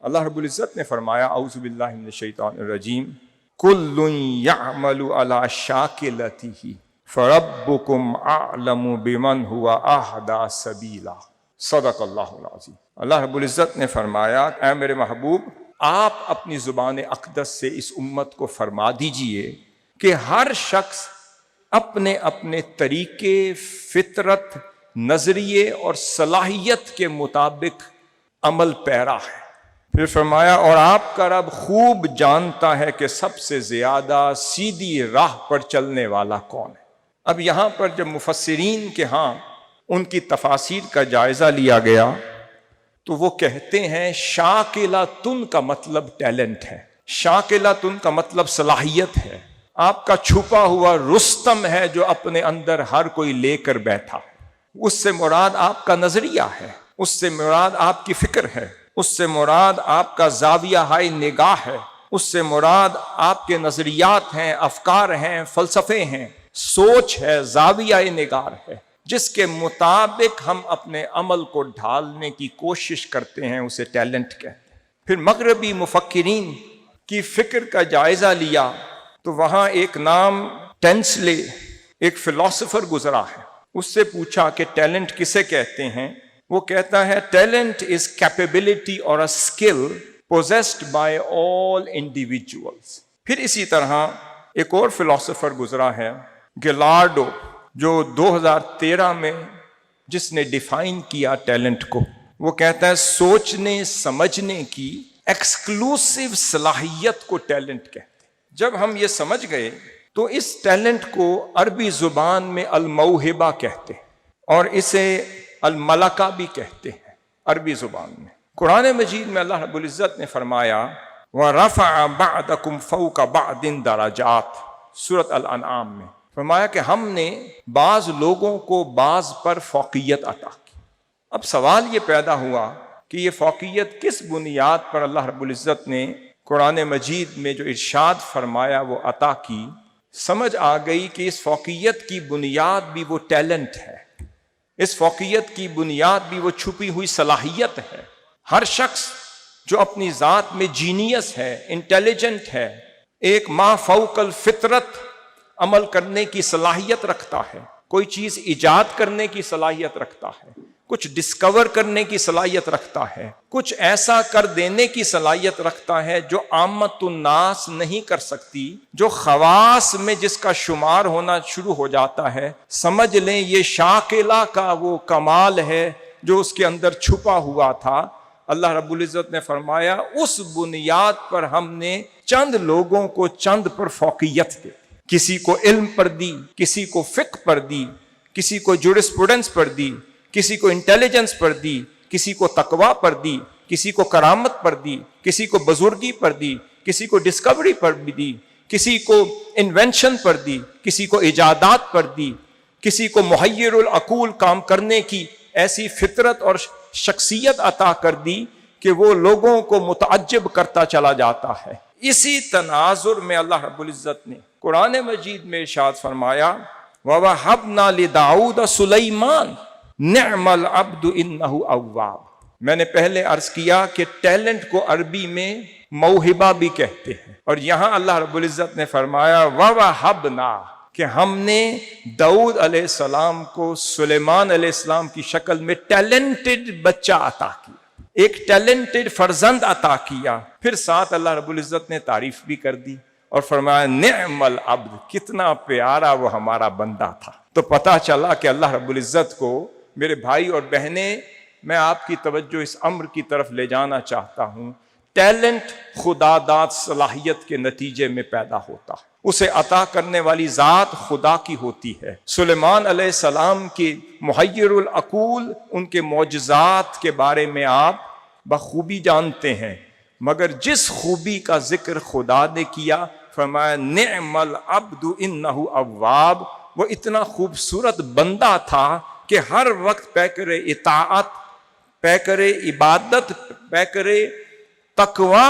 اللہ رب العزت نے فرمایا اعوذ باللہ من الشیطان الرجیم کل یعمل علی شاکلتہ فربکم اعلم بمن هو اہدی سبیلا، صدق اللہ العظیم۔ اللہ رب العزت نے فرمایا اے میرے محبوب، آپ اپنی زبان اقدس سے اس امت کو فرما دیجئے کہ ہر شخص اپنے اپنے طریقے، فطرت، نظریے اور صلاحیت کے مطابق عمل پیرا ہے۔ پھر فرمایا اور آپ کا رب خوب جانتا ہے کہ سب سے زیادہ سیدھی راہ پر چلنے والا کون ہے۔ اب یہاں پر جب مفسرین کے ہاں ان کی تفاسیر کا جائزہ لیا گیا تو وہ کہتے ہیں شاکلۃن کا مطلب ٹیلنٹ ہے، شاکلۃن کا مطلب صلاحیت ہے۔ آپ کا چھپا ہوا رستم ہے جو اپنے اندر ہر کوئی لے کر بیٹھا، اس سے مراد آپ کا نظریہ ہے، اس سے مراد آپ کی فکر ہے، اس سے مراد آپ کا زاویہ ہائے نگاہ ہے، اس سے مراد آپ کے نظریات ہیں، افکار ہیں، فلسفے ہیں، سوچ ہے، زاویہ نگار ہے، جس کے مطابق ہم اپنے عمل کو ڈھالنے کی کوشش کرتے ہیں، اسے ٹیلنٹ کہتے ہیں۔ پھر مغربی مفکرین کی فکر کا جائزہ لیا تو وہاں ایک نام ٹینسلے، ایک فلاسفر گزرا ہے، اس سے پوچھا کہ ٹیلنٹ کسے کہتے ہیں؟ وہ کہتا ہے ٹیلنٹ از کیپیبلٹی اور a skill possessed by all individuals۔ پھر اسی طرح ایک اور فلاسفر گزرا ہے گیلاڈو، جو 2013 میں جس نے ڈیفائن کیا ٹیلنٹ کو، وہ کہتا ہے سوچنے سمجھنے کی ایکسکلوسیو صلاحیت کو ٹیلنٹ کہتے ہیں۔ جب ہم یہ سمجھ گئے تو اس ٹیلنٹ کو عربی زبان میں الموہبہ کہتے ہیں اور اسے الملکہ بھی کہتے ہیں عربی زبان میں۔ قرآن مجید میں اللہ رب العزت نے فرمایا وَرَفَعَ بَعْضَكُمْ فَوْقَ بَعْضٍ دَرَجَاتٍ، سورۃ الانعام میں فرمایا کہ ہم نے بعض لوگوں کو بعض پر فوقیت عطا کی۔ اب سوال یہ پیدا ہوا کہ یہ فوقیت کس بنیاد پر اللہ رب العزت نے قرآن مجید میں جو ارشاد فرمایا وہ عطا کی؟ سمجھ آ گئی کہ اس فوقیت کی بنیاد بھی وہ ٹیلنٹ ہے، اس فوقیت کی بنیاد بھی وہ چھپی ہوئی صلاحیت ہے۔ ہر شخص جو اپنی ذات میں جینیس ہے، انٹیلیجنٹ ہے، ایک ما فوق الفطرت عمل کرنے کی صلاحیت رکھتا ہے، کوئی چیز ایجاد کرنے کی صلاحیت رکھتا ہے، کچھ ڈسکور کرنے کی صلاحیت رکھتا ہے، کچھ ایسا کر دینے کی صلاحیت رکھتا ہے جو عامت الناس نہیں کر سکتی، جو خواص میں جس کا شمار ہونا شروع ہو جاتا ہے۔ سمجھ لیں یہ شاکلہ کا وہ کمال ہے جو اس کے اندر چھپا ہوا تھا۔ اللہ رب العزت نے فرمایا اس بنیاد پر ہم نے چند لوگوں کو چند پر فوقیت دی، کسی کو علم پر دی، کسی کو فقہ پر دی، کسی کو جورسپروڈنس پر دی، کسی کو انٹیلیجنس پر دی، کسی کو تقویٰ پر دی، کسی کو کرامت پر دی، کسی کو بزرگی پر دی، کسی کو ڈسکوری پر بھی دی، کسی کو انوینشن پر دی، کسی کو ایجادات پر دی، کسی کو محیر العقول کام کرنے کی ایسی فطرت اور شخصیت عطا کر دی کہ وہ لوگوں کو متعجب کرتا چلا جاتا ہے۔ اسی تناظر میں اللہ رب العزت نے قرآن مجید میں ارشاد فرمایا وَوَهَبْنَا لِدَاؤُدَ سُلَيْمَانَ نِعْمَ الْعَبْدُ إِنَّهُ أَوَّابٌ۔ میں نے پہلے عرض کیا کہ ٹیلنٹ کو عربی میں موہبہ بھی کہتے ہیں، اور یہاں اللہ رب العزت نے فرمایا وَوَهَبْنَا، کہ ہم نے داؤد علیہ السلام کو سلیمان علیہ السلام کی شکل میں ٹیلنٹڈ بچہ عطا کیا، ایک ٹیلنٹڈ فرزند عطا کیا۔ پھر ساتھ اللہ رب العزت نے تعریف بھی کر دی اور فرمایا نعم العبد، کتنا پیارا وہ ہمارا بندہ تھا۔ تو پتہ چلا کہ اللہ رب العزت کو، میرے بھائی اور بہنیں، میں آپ کی توجہ اس امر کی طرف لے جانا چاہتا ہوں، ٹیلنٹ خدا داد صلاحیت کے نتیجے میں پیدا ہوتا ہے، اسے عطا کرنے والی ذات خدا کی ہوتی ہے۔ سلیمان علیہ السلام کی محیر العقول، ان کے معجزات کے بارے میں آپ بخوبی جانتے ہیں، مگر جس خوبی کا ذکر خدا نے کیا فرمایا نعم العبد انہ اواب، وہ اتنا خوبصورت بندہ تھا کہ ہر وقت پیکر اطاعت، پیکر عبادت، پیکر تقوی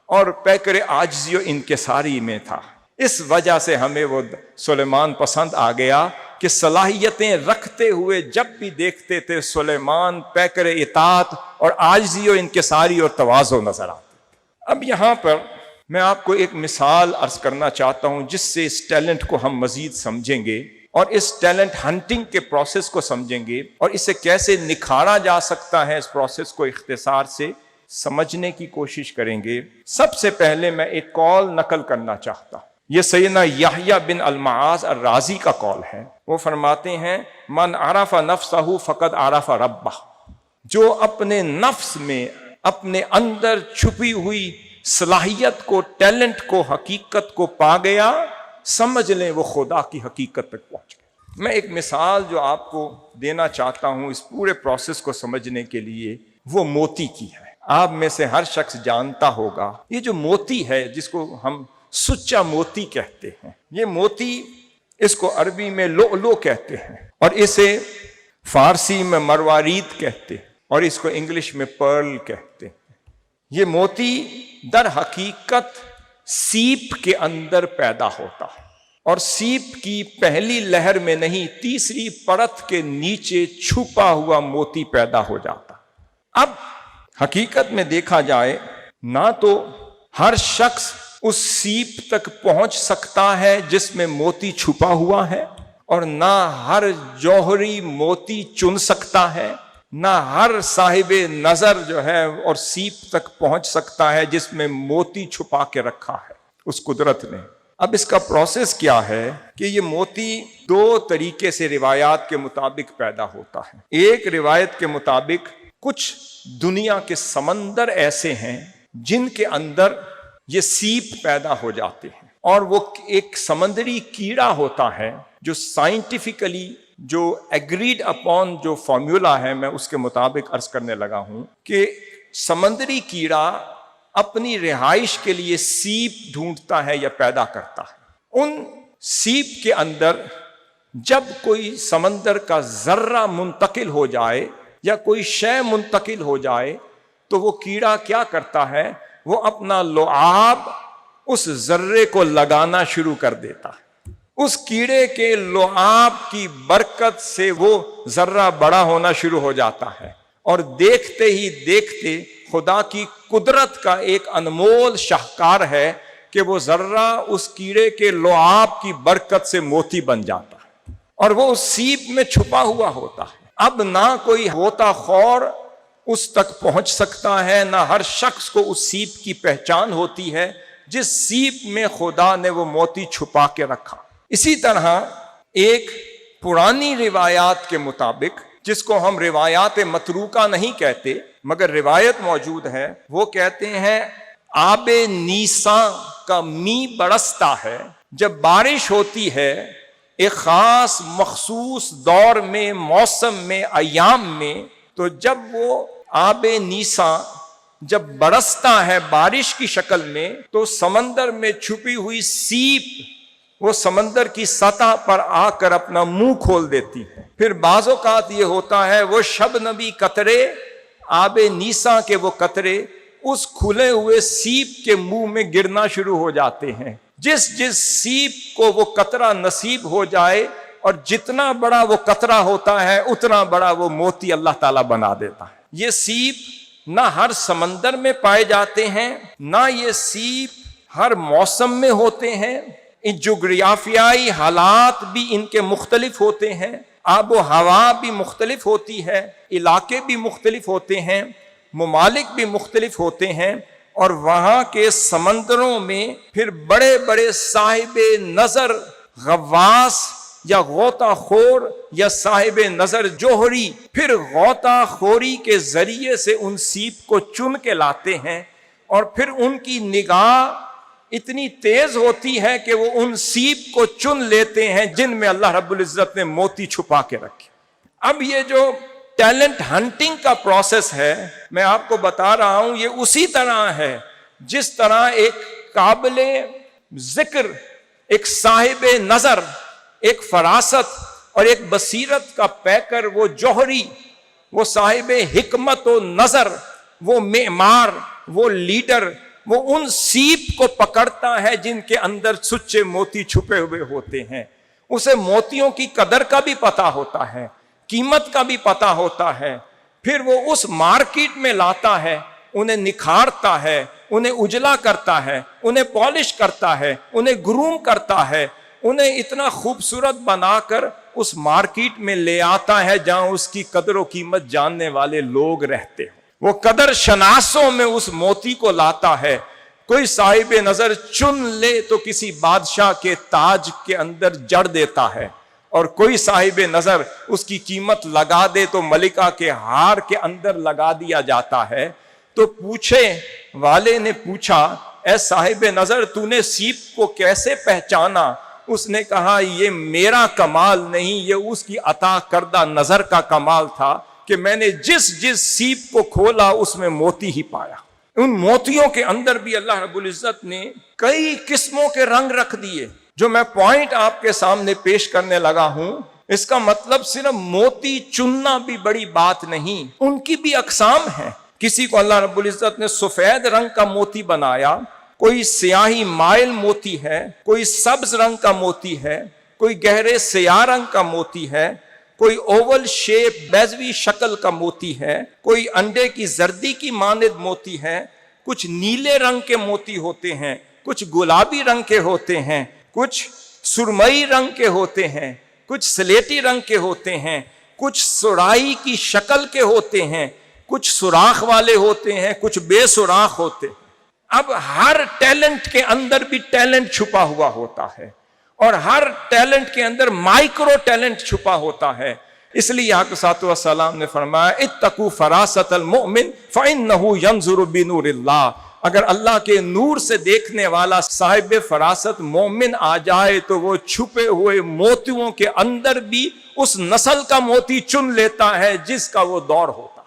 اور پیکر عاجزی و انکساری میں تھا۔ اس وجہ سے ہمیں وہ سلیمان پسند آ گیا کہ صلاحیتیں رکھتے ہوئے جب بھی دیکھتے تھے سلیمان پیکر اطاعت اور عاجزی و انکساری اور تواضع نظر آتے۔ اب یہاں پر میں آپ کو ایک مثال عرض کرنا چاہتا ہوں جس سے اس ٹیلنٹ کو ہم مزید سمجھیں گے اور اس ٹیلنٹ ہنٹنگ کے پروسیس کو سمجھیں گے اور اسے کیسے نکھارا جا سکتا ہے، اس پروسیس کو اختصار سے سمجھنے کی کوشش کریں گے۔ سب سے پہلے میں ایک قول نقل کرنا چاہتا ہوں، یہ سیدنا یحییٰ بن المعاذ الرازی کا قول ہے۔ وہ فرماتے ہیں من عرف نفسہ فقد عرف ربہ، جو اپنے نفس میں اپنے اندر چھپی ہوئی صلاحیت کو، ٹیلنٹ کو، حقیقت کو پا گیا، سمجھ لیں وہ خدا کی حقیقت تک پہنچ گیا۔ میں ایک مثال جو آپ کو دینا چاہتا ہوں اس پورے پروسیس کو سمجھنے کے لیے، وہ موتی کی ہے۔ آپ میں سے ہر شخص جانتا ہوگا یہ جو موتی ہے جس کو ہم سچا موتی کہتے ہیں، یہ موتی اس کو عربی میں لؤلؤ کہتے ہیں اور اسے فارسی میں مروارید کہتے ہیں اور اس کو انگلش میں پرل کہتے ہیں۔ یہ موتی در حقیقت سیپ کے اندر پیدا ہوتا ہے اور سیپ کی پہلی لہر میں نہیں، تیسری پرت کے نیچے چھپا ہوا موتی پیدا ہو جاتا۔ اب حقیقت میں دیکھا جائے نہ تو ہر شخص اس سیپ تک پہنچ سکتا ہے جس میں موتی چھپا ہوا ہے، اور نہ ہر جوہری موتی چن سکتا ہے، نہ ہر صاحب نظر جو ہے اور سیپ تک پہنچ سکتا ہے جس میں موتی چھپا کے رکھا ہے اس قدرت نے۔ اب اس کا پروسیس کیا ہے کہ یہ موتی دو طریقے سے روایات کے مطابق پیدا ہوتا ہے۔ ایک روایت کے مطابق کچھ دنیا کے سمندر ایسے ہیں جن کے اندر یہ سیپ پیدا ہو جاتے ہیں، اور وہ ایک سمندری کیڑا ہوتا ہے جو سائنٹیفکلی جو ایگریڈ اپون جو فارمولا ہے میں اس کے مطابق عرض کرنے لگا ہوں کہ سمندری کیڑا اپنی رہائش کے لیے سیپ ڈھونڈتا ہے یا پیدا کرتا ہے۔ ان سیپ کے اندر جب کوئی سمندر کا ذرہ منتقل ہو جائے یا کوئی شے منتقل ہو جائے تو وہ کیڑا کیا کرتا ہے، وہ اپنا لعاب اس ذرے کو لگانا شروع کر دیتا ہے۔ اس کیڑے کے لعاب کی برکت سے وہ ذرہ بڑا ہونا شروع ہو جاتا ہے، اور دیکھتے ہی دیکھتے خدا کی قدرت کا ایک انمول شاہکار ہے کہ وہ ذرہ اس کیڑے کے لعاب کی برکت سے موتی بن جاتا ہے اور وہ اس سیپ میں چھپا ہوا ہوتا ہے۔ اب نہ کوئی غوطہ خور اس تک پہنچ سکتا ہے، نہ ہر شخص کو اس سیپ کی پہچان ہوتی ہے جس سیپ میں خدا نے وہ موتی چھپا کے رکھا۔ اسی طرح ایک پرانی روایات کے مطابق، جس کو ہم روایات متروکہ نہیں کہتے مگر روایت موجود ہے، وہ کہتے ہیں آب نیساں کا می برستا ہے، جب بارش ہوتی ہے ایک خاص مخصوص دور میں، موسم میں، ایام میں، تو جب وہ آب نیساں جب برستا ہے بارش کی شکل میں تو سمندر میں چھپی ہوئی سیپ وہ سمندر کی سطح پر آ کر اپنا منہ کھول دیتی ہے۔ پھر بعض اوقات یہ ہوتا ہے وہ شبنمی قطرے، آب نیساں کے وہ قطرے اس کھلے ہوئے سیپ کے منہ میں گرنا شروع ہو جاتے ہیں۔ جس سیپ کو وہ قطرہ نصیب ہو جائے اور جتنا بڑا وہ قطرہ ہوتا ہے اتنا بڑا وہ موتی اللہ تعالیٰ بنا دیتا ہے۔ یہ سیپ نہ ہر سمندر میں پائے جاتے ہیں، نہ یہ سیپ ہر موسم میں ہوتے ہیں، ان جغرافیائی حالات بھی ان کے مختلف ہوتے ہیں، آب و ہوا بھی مختلف ہوتی ہے، علاقے بھی مختلف ہوتے ہیں، ممالک بھی مختلف ہوتے ہیں، اور وہاں کے سمندروں میں پھر بڑے بڑے صاحب نظر غواص یا غوطہ خور یا صاحب نظر جوہری پھر غوطہ خوری کے ذریعے سے ان سیپ کو چن کے لاتے ہیں، اور پھر ان کی نگاہ اتنی تیز ہوتی ہے کہ وہ ان سیپ کو چن لیتے ہیں جن میں اللہ رب العزت نے موتی چھپا کے رکھے۔ اب یہ جو ٹیلنٹ ہنٹنگ کا پروسیس ہے میں آپ کو بتا رہا ہوں، یہ اسی طرح ہے جس طرح ایک قابل ذکر، ایک صاحب نظر، ایک فراست اور ایک بصیرت کا پیکر، وہ جوہری، وہ صاحب حکمت و نظر، وہ معمار، وہ لیڈر، وہ ان سیپ کو پکڑتا ہے جن کے اندر سچے موتی چھپے ہوئے ہوتے ہیں۔ اسے موتیوں کی قدر کا بھی پتا ہوتا ہے، قیمت کا بھی پتا ہوتا ہے، پھر وہ اس مارکیٹ میں لاتا ہے، انہیں نکھارتا ہے، انہیں اجلا کرتا ہے، انہیں پالش کرتا ہے، انہیں گروم کرتا ہے، انہیں اتنا خوبصورت بنا کر اس مارکیٹ میں لے آتا ہے جہاں اس کی قدر و قیمت جاننے والے لوگ رہتے ہیں۔ وہ قدر شناسوں میں اس موتی کو لاتا ہے۔ کوئی صاحب نظر چن لے تو کسی بادشاہ کے تاج کے اندر جڑ دیتا ہے، اور کوئی صاحب نظر اس کی قیمت لگا دے تو ملکہ کے ہار کے اندر لگا دیا جاتا ہے۔ تو پوچھے والے نے پوچھا، اے صاحب نظر تو نے سیپ کو کیسے پہچانا؟ اس نے کہا یہ میرا کمال نہیں، یہ اس کی عطا کردہ نظر کا کمال تھا کہ میں نے جس سیپ کو کھولا اس میں موتی ہی پایا۔ ان موتیوں کے اندر بھی اللہ رب العزت نے کئی قسموں کے رنگ رکھ دیے۔ جو میں پوائنٹ آپ کے سامنے پیش کرنے لگا ہوں، اس کا مطلب صرف موتی چننا بھی بڑی بات نہیں، ان کی بھی اقسام ہیں۔ کسی کو اللہ رب العزت نے سفید رنگ کا موتی بنایا، کوئی سیاہی مائل موتی ہے، کوئی سبز رنگ کا موتی ہے، کوئی گہرے سیاہ رنگ کا موتی ہے، کوئی اوول شیپ بیضوی شکل کا موتی ہے، کوئی انڈے کی زردی کی مانند موتی ہے، کچھ نیلے رنگ کے موتی ہوتے ہیں، کچھ گلابی رنگ کے ہوتے ہیں، کچھ سرمئی رنگ کے ہوتے ہیں، کچھ سلیٹی رنگ کے ہوتے ہیں، کچھ سرائی کی شکل کے ہوتے ہیں، کچھ سوراخ والے ہوتے ہیں، کچھ بے سوراخ ہوتے ہیں۔ اب ہر ٹیلنٹ کے اندر بھی ٹیلنٹ چھپا ہوا ہوتا ہے، اور ہر ٹیلنٹ کے اندر مائکرو ٹیلنٹ چھپا ہوتا ہے۔ اس لیے آقا صلی اللہ علیہ وسلم نے فرمایا اتقوا فراست المؤمن فإنه ينظر بنور اللہ۔ اگر اللہ کے نور سے دیکھنے والا صاحب فراست مومن آ جائے تو وہ چھپے ہوئے موتیوں کے اندر بھی اس نسل کا موتی چن لیتا ہے جس کا وہ دور ہوتا ہے۔